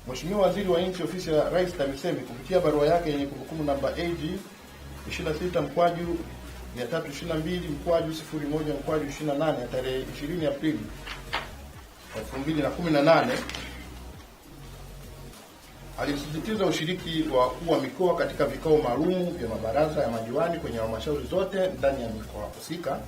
Mheshimiwa Waziri wa Nchi, Ofisi ya Rais TAMISEMI, kupitia barua yake yenye kumbukumbu namba AG 26/322/01/28 ya tarehe 20 Aprili 2018 alisisitiza ushiriki wa wakuu wa mikoa katika vikao maalumu vya mabaraza ya madiwani kwenye halmashauri zote ndani ya mikoa husika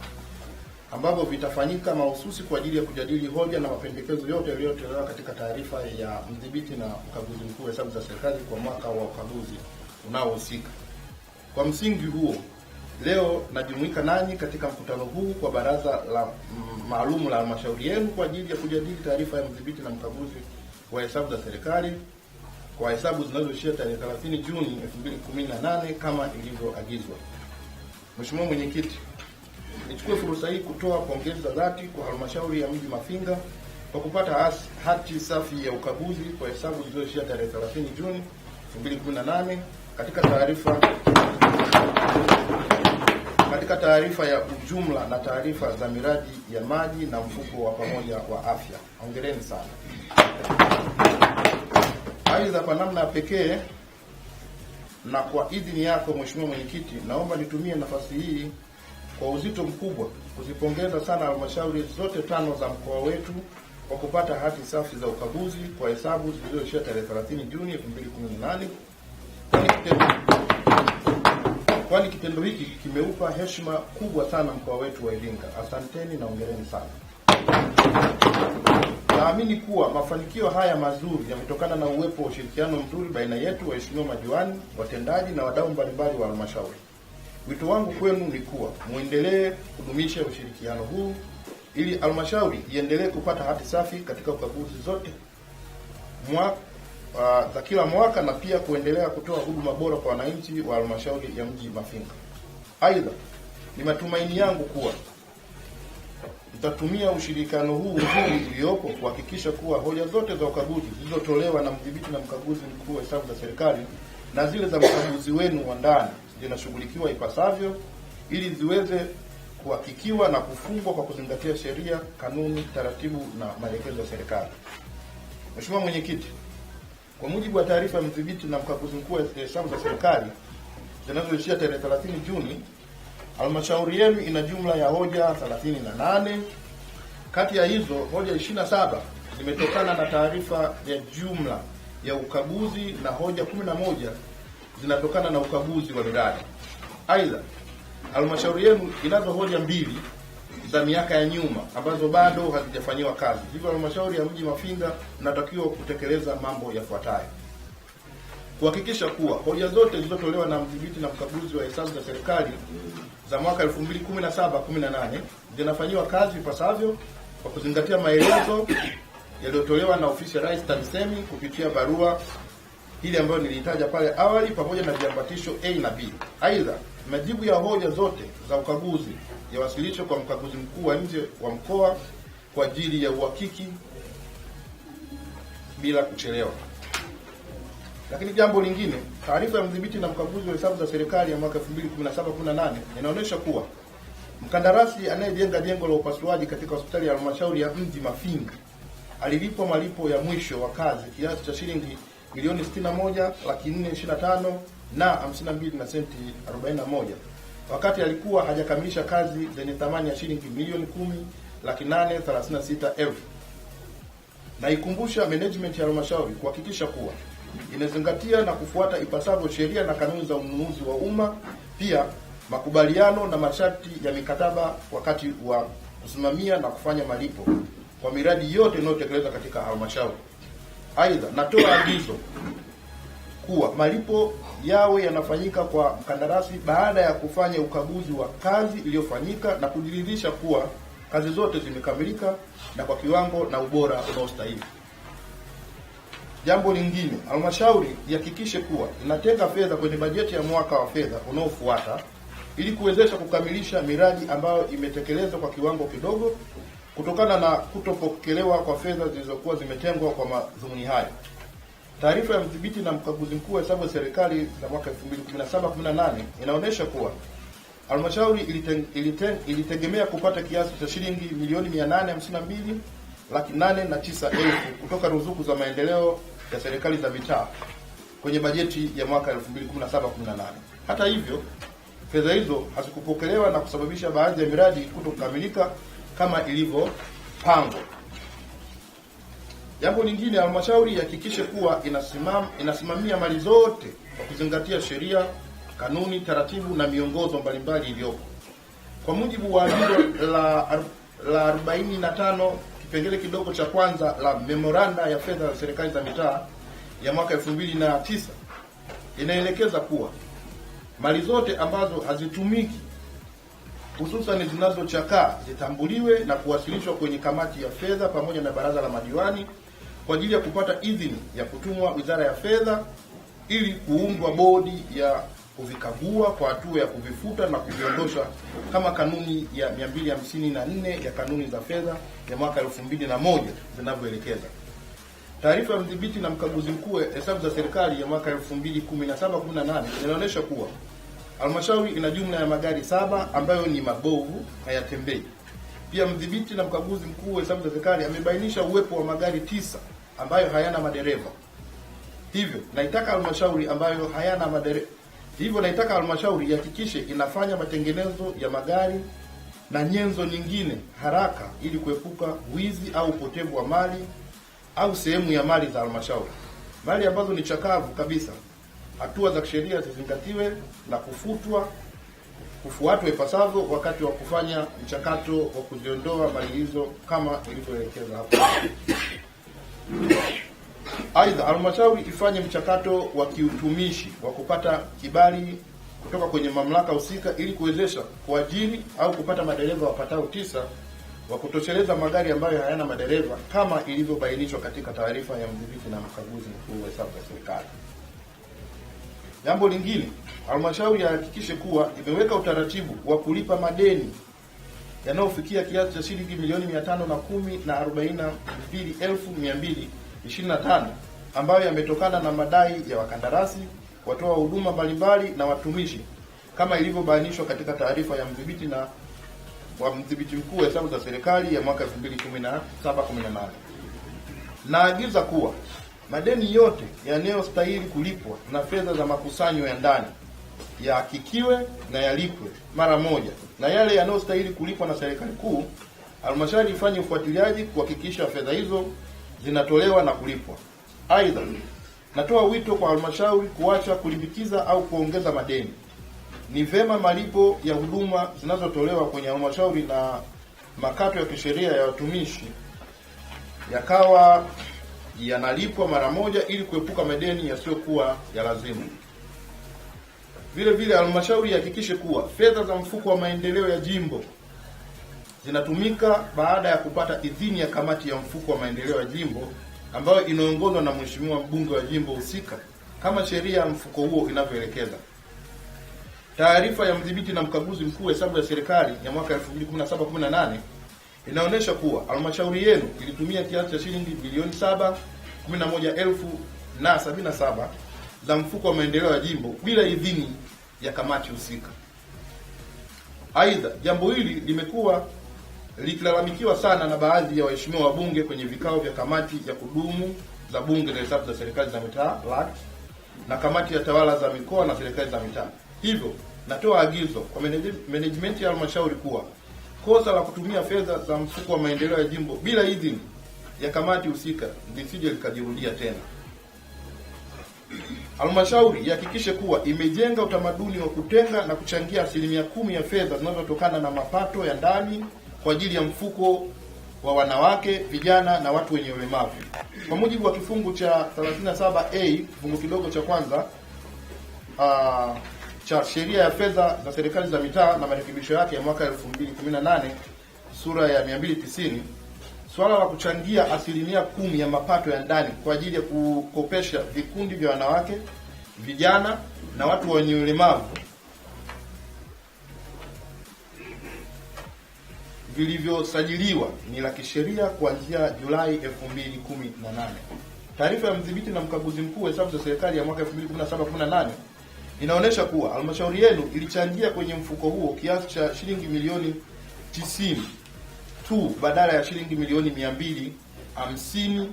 ambavyo vitafanyika mahususi kwa ajili ya kujadili hoja na mapendekezo yote yaliyotolewa katika taarifa ya mdhibiti na mkaguzi mkuu wa hesabu za serikali kwa mwaka wa ukaguzi unaohusika. Kwa msingi huo, leo najumuika nanyi katika mkutano huu kwa baraza la maalum la halmashauri yenu kwa ajili ya kujadili taarifa ya mdhibiti na mkaguzi wa hesabu za serikali kwa hesabu zinazoishia tarehe 30 Juni 2018 kama ilivyoagizwa. Mheshimiwa Mwenyekiti, nichukue fursa hii kutoa pongezi za dhati kwa halmashauri ya mji Mafinga kwa kupata hati safi ya ukaguzi kwa hesabu zilizoishia tarehe 30 Juni 2018 katika taarifa ya ujumla na taarifa za miradi ya maji na mfuko wa pamoja wa afya. Hongereni sana. Aidha, kwa namna ya pekee na kwa idhini yako Mheshimiwa Mwenyekiti, naomba nitumie nafasi hii kwa uzito mkubwa kuzipongeza sana halmashauri zote 5 za mkoa wetu kwa kupata hati safi za ukaguzi kwa hesabu zilizoishia tarehe 30 Juni 2018. Kwani kitendo hiki kimeupa heshima kubwa sana mkoa wetu wa Iringa. Asanteni na hongereni sana. Naamini kuwa mafanikio haya mazuri yametokana na uwepo wa ushirikiano mzuri baina yetu, waheshimiwa madiwani, watendaji na wadau mbalimbali wa halmashauri. Wito wangu kwenu ni kuwa muendelee kudumisha ushirikiano huu ili halmashauri iendelee kupata hati safi katika ukaguzi zote za kila mwaka na pia kuendelea kutoa huduma bora kwa wananchi wa halmashauri ya mji Mafinga. Aidha, ni matumaini yangu kuwa mtatumia ushirikiano huu mzuri uliopo kuhakikisha kuwa hoja zote za ukaguzi zilizotolewa na mdhibiti na mkaguzi mkuu wa hesabu za serikali na zile za mkaguzi wenu wa ndani zinashughulikiwa ipasavyo ili ziweze kuhakikiwa na kufungwa kwa kuzingatia sheria, kanuni, taratibu na maelekezo ya serikali. Mheshimiwa Mwenyekiti, kwa mujibu wa taarifa ya mdhibiti na mkaguzi mkuu wa hesabu za serikali zinazoishia tarehe 30 Juni, halmashauri yenu ina jumla ya hoja 38. Kati ya hizo hoja 27 zimetokana na taarifa ya jumla ya ukaguzi na hoja 11 zinatokana na ukaguzi wa miradi. Aidha, halmashauri yenu inazo hoja 2 za miaka ya nyuma ambazo bado hazijafanyiwa kazi. Hivyo halmashauri ya mji Mafinga inatakiwa kutekeleza mambo yafuatayo: kuhakikisha kuwa hoja zote zilizotolewa na mdhibiti na mkaguzi wa hesabu za serikali za mwaka 2017-18 zinafanyiwa kazi ipasavyo kwa kuzingatia maelezo yaliyotolewa na Ofisi ya Rais TAMISEMI kupitia barua ile ambayo nilitaja pale awali pamoja na viambatisho A na B. Aidha, majibu ya hoja zote za ukaguzi yawasilishwe kwa mkaguzi mkuu wa nje wa mkoa kwa ajili ya uhakiki bila kuchelewa. Lakini jambo lingine, taarifa ya mdhibiti na mkaguzi wa hesabu za serikali ya mwaka 2017-18 inaonyesha kuwa mkandarasi anayejenga jengo la upasuaji katika hospitali ya halmashauri ya mji Mafinga alilipwa malipo ya mwisho wa kazi kiasi cha shilingi milioni 61,425 na 52 na senti 41 wakati alikuwa hajakamilisha kazi zenye thamani ya shilingi milioni 10,836,000. Na ikumbusha management ya halmashauri kuhakikisha kuwa inazingatia na kufuata ipasavyo sheria na kanuni za ununuzi wa umma, pia makubaliano na masharti ya mikataba wakati wa kusimamia na kufanya malipo kwa miradi yote inayotekelezwa katika halmashauri. Aidha, natoa agizo kuwa malipo yawe yanafanyika kwa mkandarasi baada ya kufanya ukaguzi wa kazi iliyofanyika na kujiridhisha kuwa kazi zote zimekamilika na kwa kiwango na ubora unaostahili. Jambo lingine, halmashauri ihakikishe kuwa inatenga fedha kwenye bajeti ya mwaka wa fedha unaofuata ili kuwezesha kukamilisha miradi ambayo imetekelezwa kwa kiwango kidogo kutokana na kutopokelewa kwa fedha zilizokuwa zimetengwa kwa madhumuni hayo. Taarifa ya mdhibiti na mkaguzi mkuu wa hesabu za serikali za mwaka 2017-18 inaonyesha kuwa halmashauri ilitegemea kupata kiasi cha shilingi milioni 852,809,000 kutoka ruzuku za maendeleo ya serikali za mitaa kwenye bajeti ya mwaka 2017-18. Hata hivyo, fedha hizo hazikupokelewa na kusababisha baadhi ya miradi kutokamilika kama ilivyopangwa. Jambo lingine, halmashauri ihakikishe kuwa inasimamia mali zote kwa kuzingatia sheria, kanuni, taratibu na miongozo mbalimbali iliyopo. Kwa mujibu wa agizo la 45 kipengele kidogo cha kwanza la memoranda ya fedha za serikali za mitaa ya mwaka 2009 inaelekeza kuwa mali zote ambazo hazitumiki, hususan zinazochakaa, zitambuliwe na kuwasilishwa kwenye kamati ya fedha pamoja na baraza la madiwani kwa ajili ya kupata idhini ya kutumwa Wizara ya Fedha ili kuundwa bodi ya kuvikagua kwa hatua ya kuvifuta na kuviondosha kama kanuni ya 254 ya kanuni za fedha ya mwaka 2001 zinavyoelekeza. Taarifa ya mdhibiti na mkaguzi mkuu hesabu za serikali ya mwaka 2017-18 inaonyesha kuwa halmashauri ina jumla ya magari 7 ambayo ni mabovu, hayatembei. Pia mdhibiti na mkaguzi mkuu hesabu za serikali amebainisha uwepo wa magari 9 ambayo hayana madereva. Hivyo naitaka halmashauri ihakikishe inafanya matengenezo ya magari na nyenzo nyingine haraka ili kuepuka wizi au upotevu wa mali au sehemu ya mali za halmashauri. Mali ambazo ni chakavu kabisa, hatua za kisheria zizingatiwe na kufuatwa ipasavyo wakati wa kufanya mchakato wa kuziondoa mali hizo kama ilivyoelekeza hapo. Aidha, halmashauri ifanye mchakato wa kiutumishi wa kupata kibali kutoka kwenye mamlaka husika ili kuwezesha kuajiri au kupata madereva wapatao 9 wa kutosheleza magari ambayo hayana madereva kama ilivyobainishwa katika taarifa ya mdhibiti na mkaguzi mkuu wa hesabu za serikali. Jambo lingine, halmashauri ihakikishe kuwa imeweka utaratibu wa kulipa madeni yanayofikia kiasi cha shilingi milioni 510,422,225 ambayo yametokana na madai ya wakandarasi, watoa huduma mbalimbali na watumishi kama ilivyobainishwa katika taarifa ya mdhibiti na mdhibiti mkuu wa hesabu za serikali ya mwaka 2017-18. Naagiza kuwa madeni yote yanayostahili kulipwa na fedha za makusanyo ya ndani yahakikiwe na yalipwe mara moja, na yale yanayostahili kulipwa na serikali kuu, halmashauri ifanye ufuatiliaji kuhakikisha fedha hizo zinatolewa na kulipwa. Aidha, natoa wito kwa halmashauri kuacha kulimbikiza au kuongeza madeni. Ni vema malipo ya huduma zinazotolewa kwenye halmashauri na makato ya kisheria ya watumishi yakawa yanalipwa mara moja ili kuepuka madeni yasiyokuwa ya lazima. Vile vile, halmashauri ihakikishe kuwa fedha za mfuko wa maendeleo ya jimbo zinatumika baada ya kupata idhini ya kamati ya mfuko wa maendeleo ya jimbo ambayo inaongozwa na mheshimiwa mbunge wa jimbo husika kama sheria ya mfuko huo inavyoelekeza. Taarifa ya mdhibiti na mkaguzi mkuu wa hesabu ya serikali ya mwaka 2017-18 inaonyesha kuwa halmashauri yenu ilitumia kiasi cha shilingi bilioni 711,077 za mfuko wa maendeleo ya jimbo bila idhini ya kamati husika. Aidha, jambo hili limekuwa likilalamikiwa sana na baadhi ya waheshimiwa wabunge kwenye vikao vya kamati ya kudumu za bunge la hesabu za serikali za mitaa LAC na kamati ya tawala za mikoa na serikali za mitaa. Hivyo natoa agizo kwa management ya halmashauri kuwa kosa la kutumia fedha za mfuko wa maendeleo ya jimbo bila idhini ya kamati husika lisije likajirudia tena. Halmashauri ihakikishe kuwa imejenga utamaduni wa kutenga na kuchangia 10% ya fedha zinazotokana na mapato ya ndani kwa ajili ya mfuko wa wanawake, vijana na watu wenye ulemavu. Kwa mujibu wa kifungu cha 37A kifungu kidogo cha kwanza cha sheria ya fedha za serikali za mitaa na marekebisho yake ya mwaka 2018 sura ya 290, swala la kuchangia 10% ya mapato ya ndani kwa ajili ya kukopesha vikundi vya wanawake, vijana na watu wenye ulemavu vilivyosajiliwa ni la kisheria kuanzia Julai 2018. Taarifa ya mdhibiti na mkaguzi mkuu wa hesabu za serikali ya mwaka 2017-18 inaonyesha kuwa halmashauri yenu ilichangia kwenye mfuko huo kiasi cha shilingi milioni 90 tu badala ya shilingi milioni 250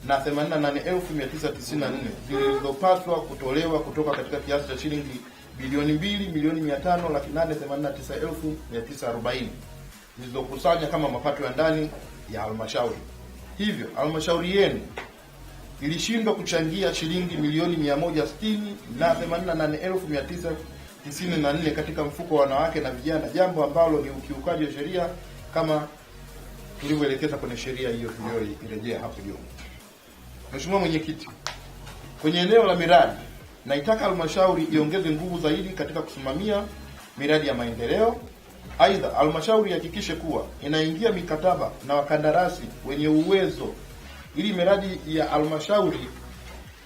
na 88,994 zilizopaswa kutolewa kutoka katika kiasi cha shilingi bilioni 2,500,889,940 zilizokusanya kama mapato ya ndani ya halmashauri. Hivyo halmashauri yenu ilishindwa kuchangia shilingi milioni 160 na 88,994 katika mfuko wa wanawake na vijana, jambo ambalo ni ukiukaji wa sheria kama tulivyoelekeza kwenye sheria hiyo tuliyoirejea hapo juu. Mheshimiwa Mwenyekiti, kwenye eneo la miradi, naitaka halmashauri iongeze nguvu zaidi katika kusimamia miradi ya maendeleo. Aidha, halmashauri ihakikishe kuwa inaingia mikataba na wakandarasi wenye uwezo ili miradi ya halmashauri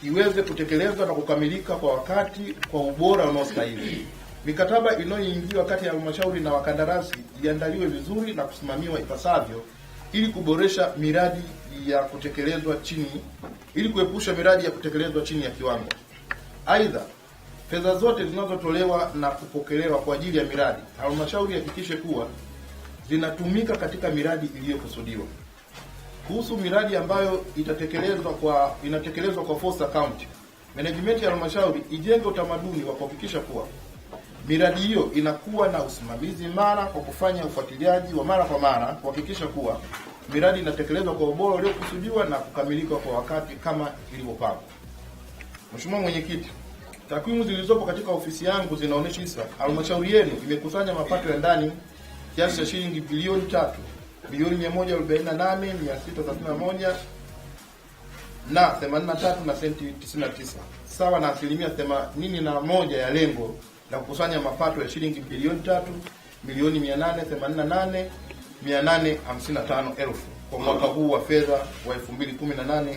iweze kutekelezwa na kukamilika kwa wakati kwa ubora unaostahili. Mikataba inayoingiwa kati ya halmashauri na wakandarasi iandaliwe vizuri na kusimamiwa ipasavyo ili kuboresha miradi ya kutekelezwa kuepusha miradi ya kutekelezwa chini ya kiwango. Aidha, fedha zote zinazotolewa na kupokelewa kwa ajili ya miradi, halmashauri ihakikishe kuwa zinatumika katika miradi iliyokusudiwa. Kuhusu miradi ambayo inatekelezwa kwa force account, management ya halmashauri ijenge utamaduni wa kuhakikisha kuwa miradi hiyo inakuwa na usimamizi imara kwa kufanya ufuatiliaji wa mara kwa mara kuhakikisha kuwa miradi inatekelezwa kwa ubora uliokusudiwa na kukamilika kwa wakati kama ilivyopangwa. Mheshimiwa Mwenyekiti, takwimu zilizopo katika ofisi yangu zinaonyesha halmashauri yenu imekusanya mapato ya ndani kiasi cha shilingi bilioni 3,148,631 na 83 na senti 99, sawa na 81% ya lengo la kukusanya mapato ya shilingi bilioni 3,888,855 kwa mwaka huu wa fedha wa 2018/19.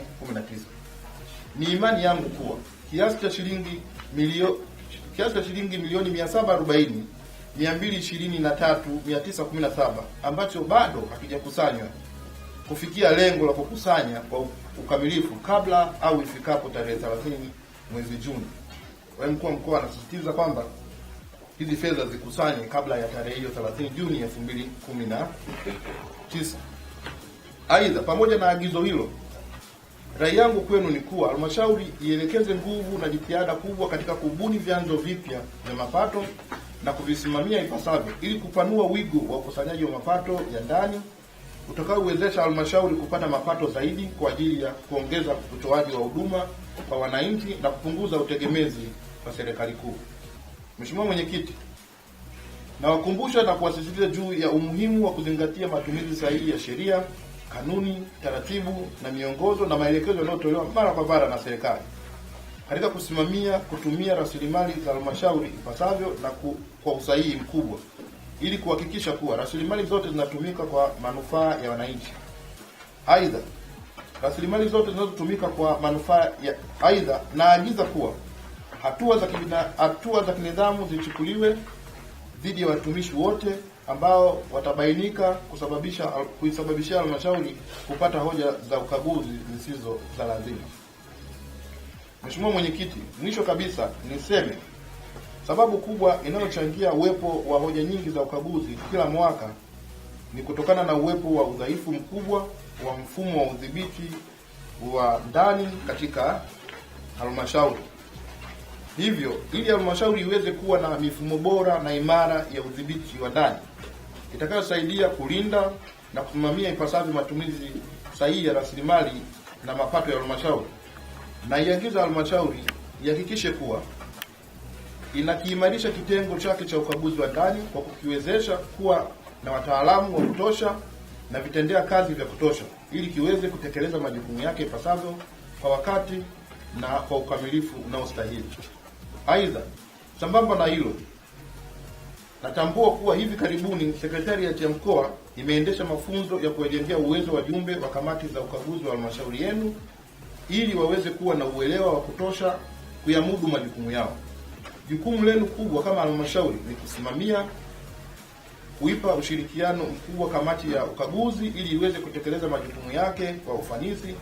Ni imani yangu kuwa kiasi cha shilingi milioni 740,223,917 ambacho bado hakijakusanywa kufikia lengo la kukusanya kwa ukamilifu kabla au ifikapo tarehe 30 mwezi Juni. Kwa mkuu wa mkoa anasisitiza kwamba hizi fedha zikusanye kabla ya tarehe hiyo 30 Juni 2019. Aidha, pamoja na agizo hilo, rai yangu kwenu ni kuwa halmashauri ielekeze nguvu na jitihada kubwa katika kubuni vyanzo vipya vya mapato na kuvisimamia ipasavyo ili kupanua wigo wa ukusanyaji wa mapato ya ndani utakaowezesha halmashauri kupata mapato zaidi kwa ajili ya kuongeza utoaji wa huduma kwa wananchi na kupunguza utegemezi kwa serikali kuu. Mheshimiwa Mwenyekiti, nawakumbusha na kuwasisitiza juu ya umuhimu wa kuzingatia matumizi sahihi ya sheria, kanuni, taratibu na miongozo na maelekezo yanayotolewa mara kwa mara na serikali katika kutumia rasilimali za halmashauri ipasavyo na kwa usahihi mkubwa ili kuhakikisha kuwa rasilimali zote zinatumika kwa manufaa ya wananchi. Aidha, rasilimali zote zinazotumika kwa manufaa ya naagiza kuwa hatua za kinidhamu zichukuliwe dhidi ya watumishi wote ambao watabainika kuisababishia halmashauri kupata hoja za ukaguzi zisizo za lazima. Mheshimiwa Mwenyekiti, mwisho kabisa niseme sababu kubwa inayochangia uwepo wa hoja nyingi za ukaguzi kila mwaka ni kutokana na uwepo wa udhaifu mkubwa wa mfumo wa udhibiti wa ndani katika halmashauri. Hivyo, ili halmashauri iweze kuwa na mifumo bora na imara ya udhibiti wa ndani itakayosaidia kulinda na kusimamia ipasavyo matumizi sahihi ya rasilimali na mapato ya halmashauri, na iagiza halmashauri ihakikishe kuwa inakiimarisha kitengo chake cha ukaguzi wa ndani kwa kukiwezesha kuwa na wataalamu wa kutosha na vitendea kazi vya kutosha ili kiweze kutekeleza majukumu yake ipasavyo kwa wakati na kwa ukamilifu unaostahili. Aidha, sambamba na hilo, natambua kuwa hivi karibuni sekretarieti ya mkoa imeendesha mafunzo ya kuwajengea uwezo wajumbe wa kamati za ukaguzi wa halmashauri yenu ili waweze kuwa na uelewa wa kutosha kuyamudu majukumu yao. Jukumu lenu kubwa kama halmashauri ni kusimamia, kuipa ushirikiano mkubwa kamati ya ukaguzi ili iweze kutekeleza majukumu yake kwa ufanisi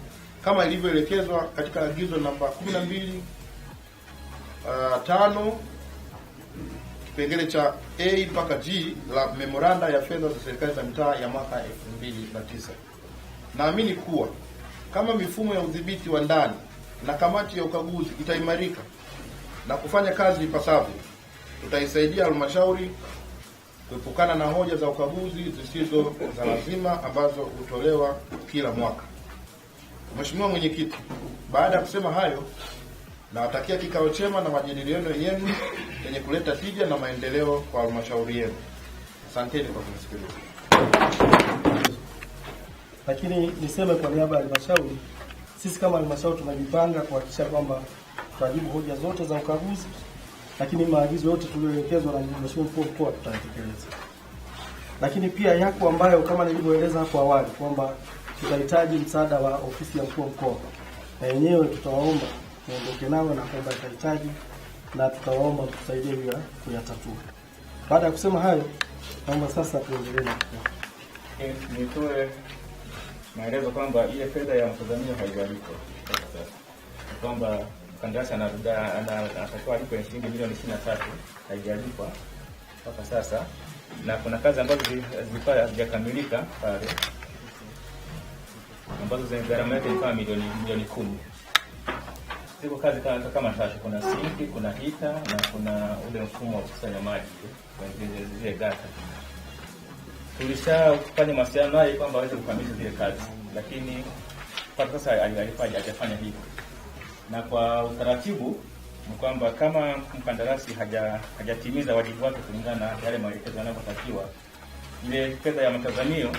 kama ilivyoelekezwa katika agizo namba 12/5 kipengele cha A mpaka G la memoranda ya fedha za serikali za mitaa ya mwaka 2009. Naamini kuwa kama mifumo ya udhibiti wa ndani na kamati ya ukaguzi itaimarika na kufanya kazi ipasavyo, tutaisaidia halmashauri kuepukana na hoja za ukaguzi zisizo za lazima ambazo hutolewa kila mwaka. Mheshimiwa Mwenyekiti, baada ya kusema hayo, nawatakia kikao chema na majadiliano yenu yenye kuleta tija na maendeleo kwa halmashauri yenu. Asanteni kwa kunisikiliza. Lakini niseme kwa niaba ya halmashauri, sisi kama halmashauri tunajipanga kuhakikisha kwamba tutajibu hoja zote za ukaguzi, lakini maagizo yote tuliyoelekezwa na Mheshimiwa Mkuu wa Mkoa tutayatekeleza. Lakini pia yako ambayo kama nilivyoeleza hapo awali kwamba tutahitaji msaada wa ofisi ya Mkuu wa Mkoa, na yenyewe tutawaomba muondoke nao na kwamba tutahitaji, na tutawaomba mtusaidie bila kuyatatua. Baada ya kusema hayo, naomba sasa tuendelee na nitoe maelezo kwamba ile fedha ya mtazamio haijalipwa sasa. Kwamba mkandarasi anatakiwa alipe shilingi milioni 23 haijalipwa mpaka sasa, na kuna kazi ambazo zilikuwa hazijakamilika pale ambazo zenye gharama yake ilikuwa milioni 10. Ziko kazi kama tatu: kuna sinki, kuna hita na kuna ule mfumo wa kukusanya maji kwenye zile gata. Tulishafanya mawasiliano naye kwamba aweze kukamilisha zile kazi, lakini mpaka sasa hajafanya hivyo. Na kwa utaratibu ni kwamba kama mkandarasi hajatimiza wajibu wake kulingana na yale maelekezo yanayotakiwa, ile fedha ya matazamio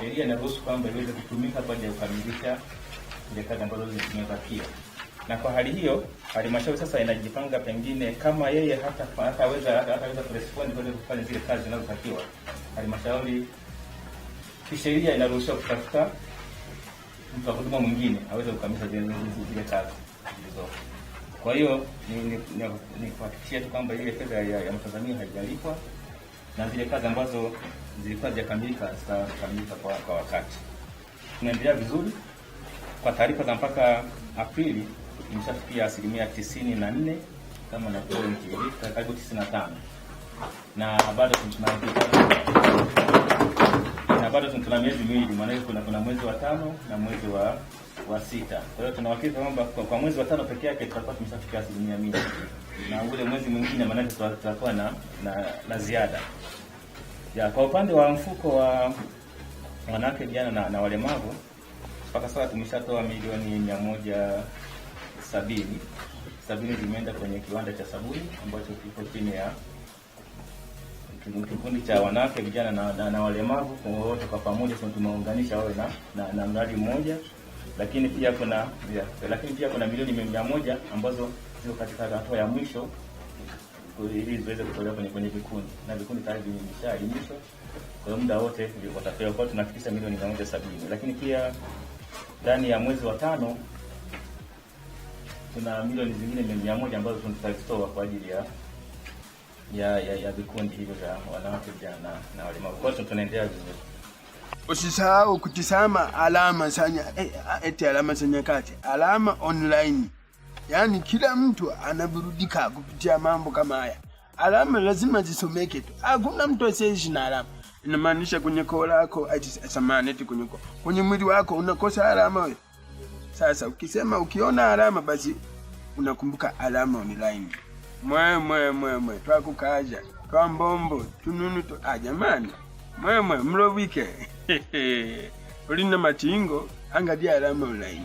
sheria inaruhusu kwamba iweze kutumika kwa ajili ya kukamilisha ile kazi ambazo zimebakia. Na kwa hali hiyo, halmashauri sasa inajipanga, pengine kama yeye hataweza kurespond kwa kufanya zile kazi zinazotakiwa, halmashauri kisheria inaruhusiwa kutafuta mtu wa huduma mwingine aweze kukamilisha zile kazi hizo. Kwa hiyo ni kuhakikishia tu kwamba ile fedha ya mtazamio haijalipwa na zile kazi ambazo zilikuwa hazijakamilika zitakamilika kwa wakati. Tunaendelea vizuri. Kwa taarifa za mpaka Aprili imeshafikia 94% kama na pointi karibu 95, na bado tuna miezi miwili, maana kuna mwezi wa 5 na mwezi wa 6. Kwa hiyo tunahakika kwamba kwa mwezi wa 5 pekee yake tutakuwa tumeshafikia 100%, na ule mwezi mwingine maana tutakuwa na ziada. Kwa upande wa mfuko wa wanawake, vijana na walemavu, mpaka sasa tumeshatoa milioni 170 zimeenda kwenye kiwanda cha sabuni ambacho kiko chini ya kikundi cha wanawake, vijana na walemavu. Wote kwa pamoja tumeunganisha wawe na mradi mmoja. Lakini pia kuna milioni 100 ambazo ziko katika hatua ya mwisho ili ziweze kutolewa kwenye vikundi, na vikundi tayari vimeshaidhinishwa. Kwa muda wote watapewa, kwa tunafikisha milioni 170. Lakini pia ndani ya mwezi wa 5 tuna milioni zingine 100 ambazo tutazitoa kwa ajili ya vikundi hivyo vya wanawake, vijana na walemavu. Kwa hiyo tunaendelea vizuri. Usisahau kutizama alama za kati, alama online. Yaani kila mtu anaburudika kupitia mambo kama haya. Alama lazima zisomeke tu. Hakuna mtu asiyeishi na alama. Inamaanisha kwenye koo lako kwenye mwili wako unakosa alama wewe. Sasa ukiona alama basi unakumbuka alama online. Mwe twakukaja kwa mbombo tununu to jamani. Mlowike. Ulina matingo angalia alama online.